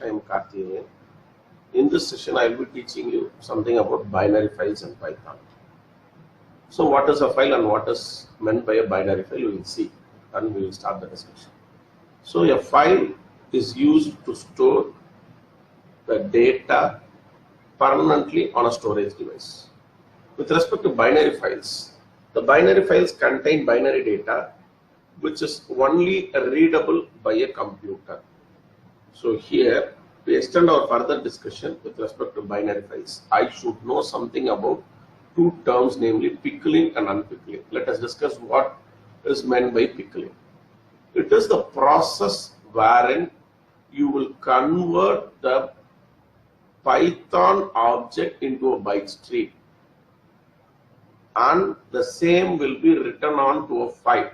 I am Karthikeyan. In this session, I will be teaching you something about binary files in Python. So what is a file and what is meant by a binary file, we will see and we will start the discussion. So a file is used to store the data permanently on a storage device. With respect to binary files, the binary files contain binary data which is only readable by a computer. So here we extend our further discussion with respect to binary files. I should know something about two terms, namely pickling and unpickling. Let us discuss what is meant by pickling. It is the process wherein you will convert the Python object into a byte stream, and the same will be written on to a file.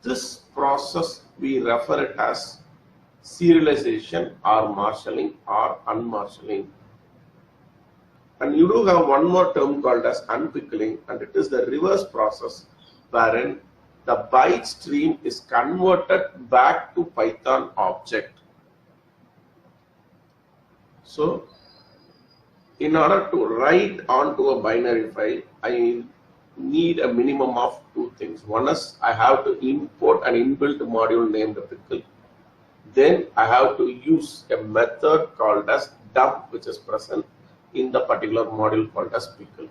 This process we refer it as serialization or marshalling or unmarshalling. And you do have one more term called as unpickling, and it is the reverse process wherein the byte stream is converted back to Python object. So in order to write onto a binary file, I need a minimum of two things. One is I have to import an inbuilt module named pickle. Then I have to use a method called as dump, which is present in the particular module called as pickle.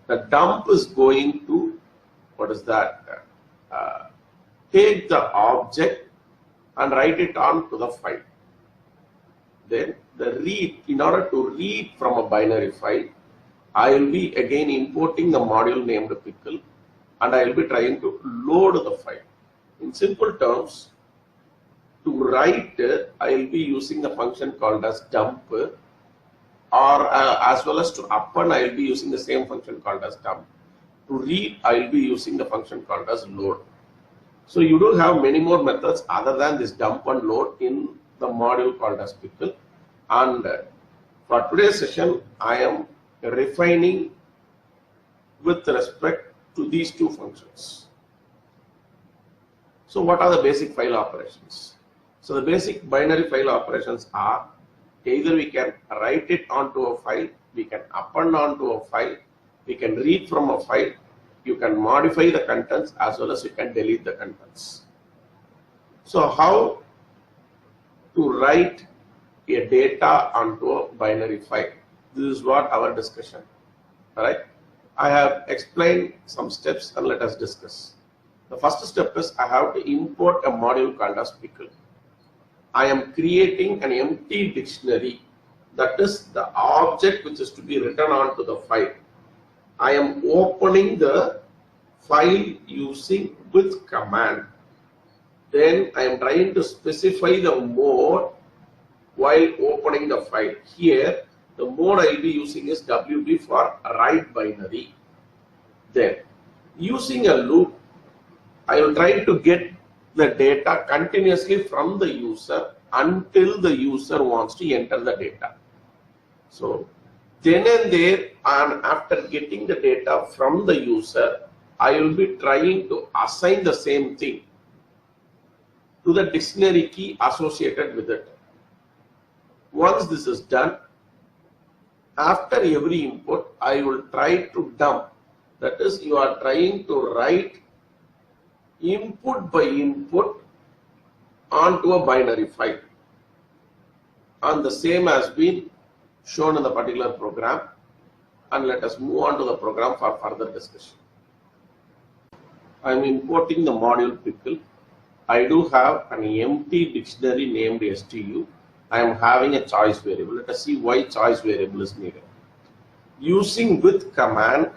The dump is going to, take the object and write it onto the file. Then the read, in order to read from a binary file, I will be again importing the module named pickle, and I will be trying to load the file. In simple terms, to write, I will be using the function called as dump, or as well as to append, I will be using the same function called as dump. To read, I will be using the function called as load. So you do have many more methods other than this dump and load in the module called as pickle. And for today's session, I am refining with respect to these two functions. So what are the basic file operations? So the basic binary file operations are either we can write it onto a file, we can append onto a file, we can read from a file, you can modify the contents as well as you can delete the contents. So how to write a data onto a binary file? This is what our discussion. All right. I have explained some steps and let us discuss. The first step is I have to import a module called as pickle. I am creating an empty dictionary, that is the object which is to be written onto the file. I am opening the file using with command. Then I am trying to specify the mode while opening the file. Here the mode I will be using is WB for write binary. Then using a loop, I will try to get the data continuously from the user until the user wants to enter the data. So then and there, and after getting the data from the user, I will be trying to assign the same thing to the dictionary key associated with it. Once this is done, after every input, I will try to dump. That is, you are trying to write input by input onto a binary file. And the same has been shown in the particular program. And let us move on to the program for further discussion. I am importing the module pickle. I do have an empty dictionary named stu. I am having a choice variable. Let us see why choice variable is needed. Using with command,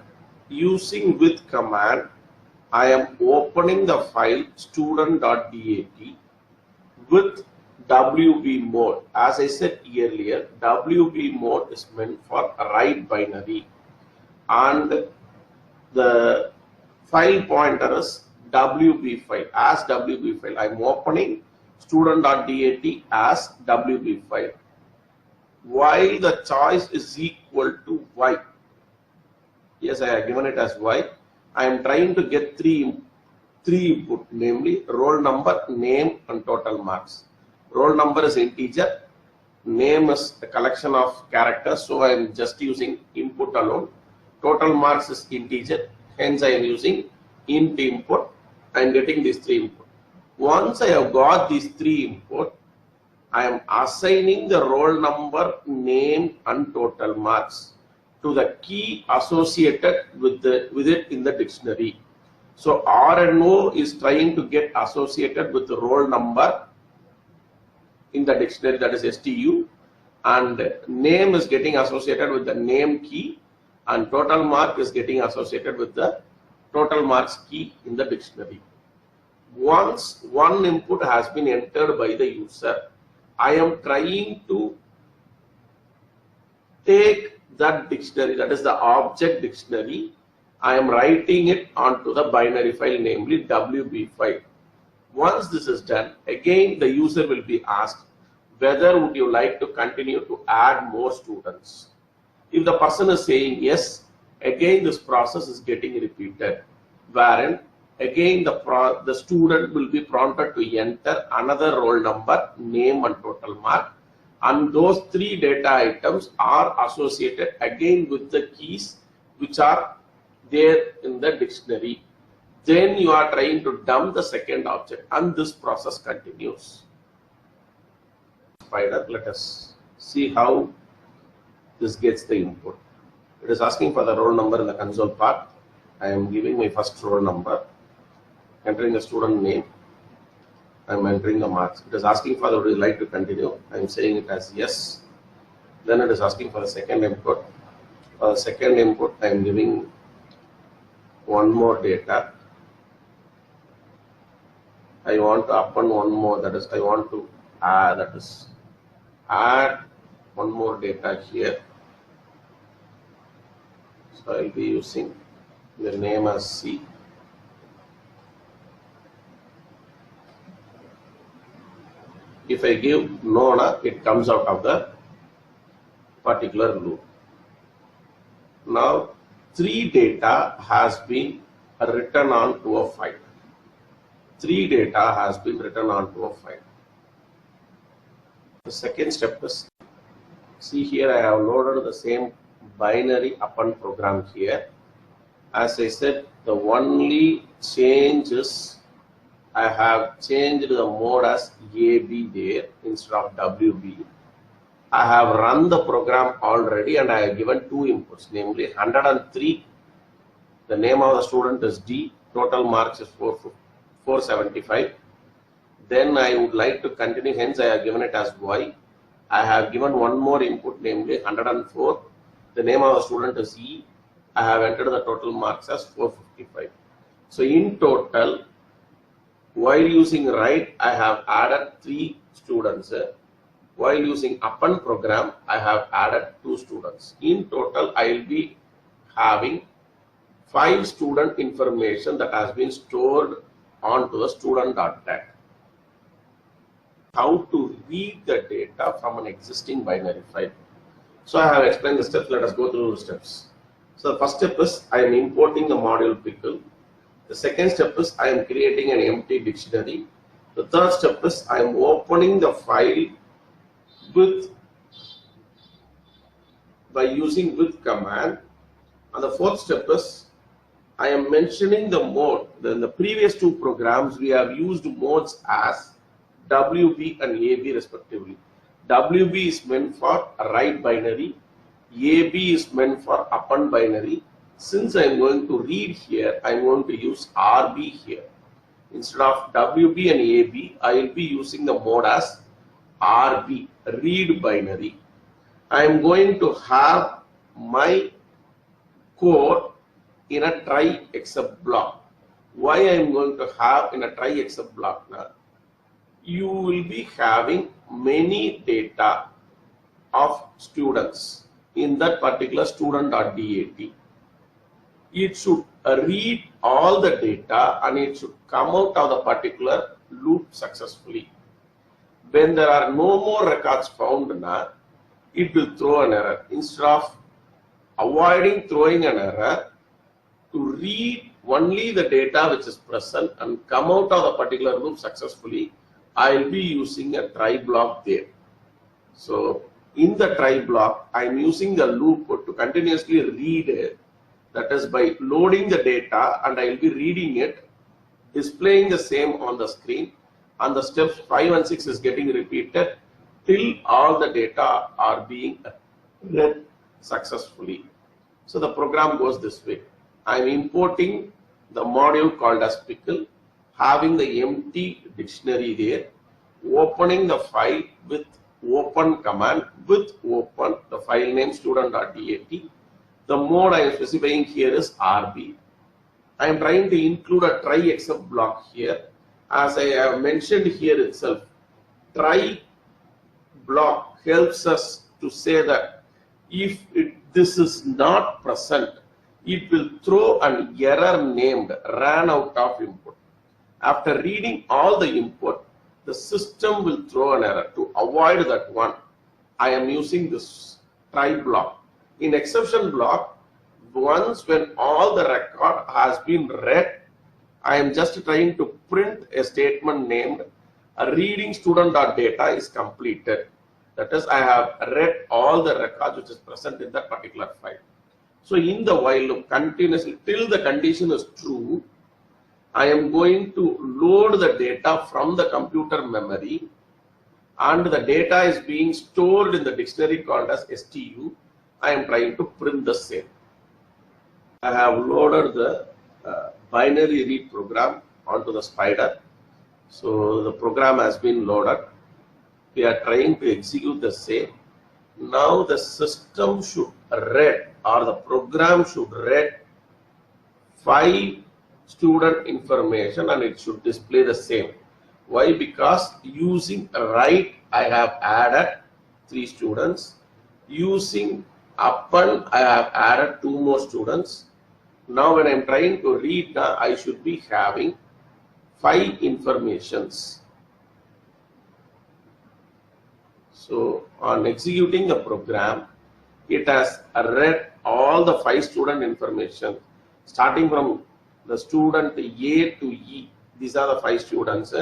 I am opening the file student.dat with WB mode. As I said earlier, WB mode is meant for write binary, and the file pointer is WB file. As WB file, I am opening student.dat as WB file, while the choice is equal to Y. Yes, I have given it as Y. I am trying to get three input, namely roll number, name, and total marks. Roll number is integer, name is a collection of characters, so I am just using input alone. Total marks is integer, hence I am using int input. I am getting these three input. Once I have got these three input, I am assigning the roll number, name and total marks to the key associated with it in the dictionary. So RNO is trying to get associated with the roll number in the dictionary, that is STU, and name is getting associated with the name key, and total mark is getting associated with the total marks key in the dictionary. Once one input has been entered by the user, I am trying to take that dictionary, that is the object dictionary, I am writing it onto the binary file, namely WB file. Once this is done, again the user will be asked whether would you like to continue to add more students. If the person is saying yes, again this process is getting repeated, wherein again the student will be prompted to enter another roll number, name and total mark, and those three data items are associated again with the keys which are there in the dictionary. Then you are trying to dump the second object, and this process continues. Spider, let us see how this gets the input. It is asking for the roll number in the console part. I am giving my first roll number, entering the student name. I am entering the marks. It is asking for the would you like to continue. I am saying it as yes. Then it is asking for the second input. For the second input, I am giving one more data. I want to append one more, that is I want to add one more data here. So I will be using the name as C. If I give Nona, it comes out of the particular loop. Now, three data has been written onto a file. Three data has been written onto a file. The second step is, see here I have loaded the same binary append program here. As I said, the only change is I have changed the mode as AB there instead of WB. I have run the program already and I have given two inputs, namely 103. The name of the student is D, total marks is 475. Then I would like to continue, hence I have given it as Y. I have given one more input, namely 104. The name of the student is E. I have entered the total marks as 455. So in total, while using write, I have added 3 students. While using append program, I have added 2 students. In total, I will be having 5 student information that has been stored onto the student.dat. How to read the data from an existing binary file. So I have explained the steps. Let us go through the steps. So the first step is I am importing the module pickle. The second step is I am creating an empty dictionary. The third step is I am opening the file by using with command. And the fourth step is I am mentioning the mode. In the previous 2 programs, we have used modes as WB and AB respectively. WB is meant for write binary. AB is meant for append binary. Since I am going to read here, I am going to use RB here. Instead of WB and AB, I will be using the mode as RB, read binary. I am going to have my code in a try except block. Why I am going to have in a try except block now? You will be having many data of students in that particular student.dat. It should read all the data and it should come out of the particular loop successfully. When there are no more records found now, it will throw an error. Instead of avoiding throwing an error, to read only the data which is present and come out of the particular loop successfully, I'll be using a try block there. So in the try block, I'm using the loop to continuously read it. That is by loading the data, and I'll be reading it, displaying the same on the screen, and the steps 5 and 6 is getting repeated till all the data are being read successfully. So the program goes this way. I'm importing the module called as Pickle, having the empty dictionary there, opening the file with open command with open, the file name student.dat. The mode I am specifying here is RB. I am trying to include a try except block here. As I have mentioned here itself, try block helps us to say that if this is not present, it will throw an error named ran out of input. After reading all the input, the system will throw an error. To avoid that one, I am using this try block. In exception block, once when all the record has been read, I am just trying to print a statement named a reading student.data is completed. That is, I have read all the records which is present in that particular file. So in the while loop, continuously till the condition is true, I am going to load the data from the computer memory, and the data is being stored in the dictionary called as STU. I am trying to print the same. I have loaded the binary read program onto the Spider. So the program has been loaded. We are trying to execute the same. Now the system should read, or the program should read 5 student information, and it should display the same. Why? Because using write, I have added 3 students. Using append, I have added 2 more students. Now when I am trying to read, I should be having 5 informations. So on executing the program, it has read all the 5 student information, starting from the student A to E. These are the 5 students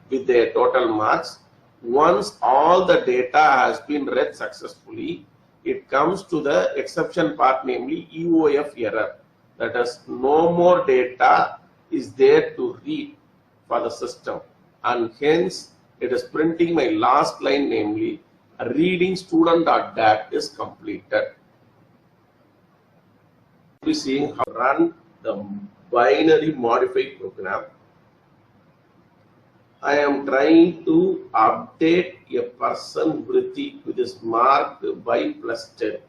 with their total marks. Once all the data has been read successfully, it comes to the exception part, namely EOF error. That is, no more data is there to read for the system, and hence it is printing my last line, namely reading student.dat is completed. We seeing how to run the binary modified program. I am trying to update a person Vritti with is marked by +10.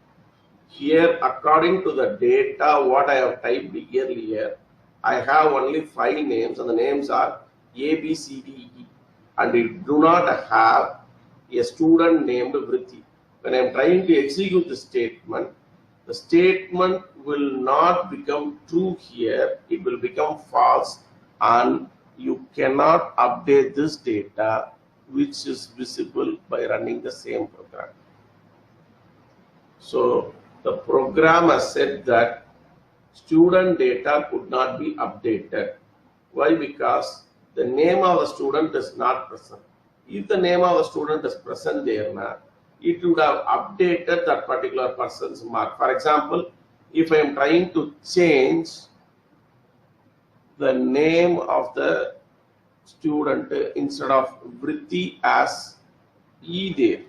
Here, according to the data what I have typed earlier, I have only 5 names, and the names are A, B, C, D, E, and it do not have a student named Vritti. When I am trying to execute the statement will not become true here, it will become false, and you cannot update this data which is visible by running the same program. So the program has said that student data could not be updated. Why? Because the name of the student is not present. If the name of the student is present there, it would have updated that particular person's mark. For example, if I am trying to change the name of the student instead of Vritti as E there.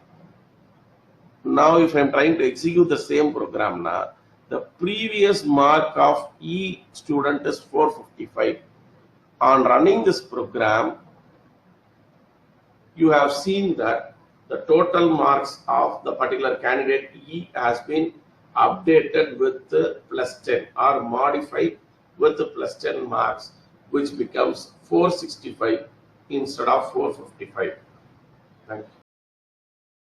Now if I am trying to execute the same program, the previous mark of E student is 455. On running this program, you have seen that the total marks of the particular candidate E has been updated with the +10 or modified with the +10 marks, which becomes 465 instead of 455. Thank you.